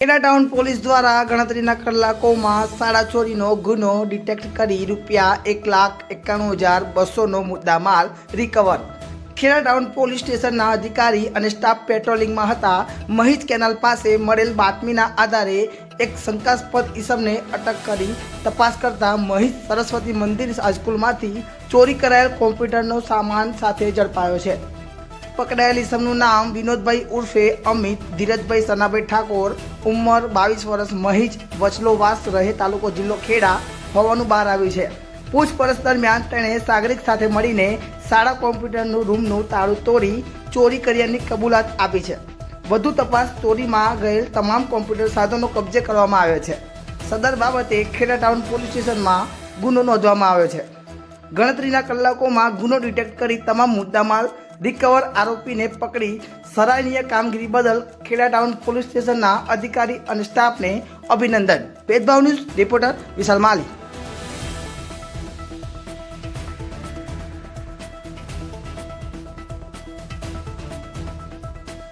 Kheda town police દ્વારા ગણતરીના કલાકોમાં શાળા ચોરીનો ગુનો ડિટેક્ટ કરી ₹1,91,200નો મુદ્દામાલ રિકવર। ખેડા ટાઉન પોલીસ સ્ટેશનના અધિકારી અને સ્ટાફ પેટ્રોલિંગમાં હતા। મહીજ કેનાલ પાસે મળેલ બાતમીના આધારે એક શંકાસ્પદ ઈસમને અટક કરી તપાસ કરતા મહીજ સરસ્વતી મંદિર હાઈસ્કૂલમાંથી ચોરી કરાયેલ કોમ્પ્યુટરનો સામાન સાથે ઝડપાયો છે। પકડાયેલ ઈસમનું નામ વિનોદભાઈ ઉર્ફે અમિત ધીરજભાઈ સનાભાઈ ઠાકોર, ઉંમર 22 વર્ષ, મહીજ વચલોવાસ રહે, તાલુકો જિલ્લો ખેડા હોવાનું બહાર આવ્યું છે। પૂછપરછ દરમિયાન તેણે સાગરિક સાથે મળીને શાળા કોમ્પ્યુટરનું રૂમનું તાળું તોડી ચોરી કર્યાની કબૂલાત આપી છે। વધુ તપાસ ચોરીમાં ગયેલ તમામ કોમ્પ્યુટર સાધનો કબજે કરવામાં આવ્યા છે। સદર બાબતે ખેડા ટાઉન પોલીસ સ્ટેશનમાં ગુનો નોંધવામાં આવ્યો છે। ગણતરીના કલાકોમાં ગુનો ડિટેક્ટ કરી તમામ મુદ્દામાલ રિકવર, આરોપીને પકડી સરાહનીય કામગીરી બદલ ખેડા ટાઉન પોલીસ સ્ટેશનના અધિકારી અને સ્ટાફને અભિનંદન। ભેદભાવ ન્યૂઝ રિપોર્ટર વિશાલ માલી।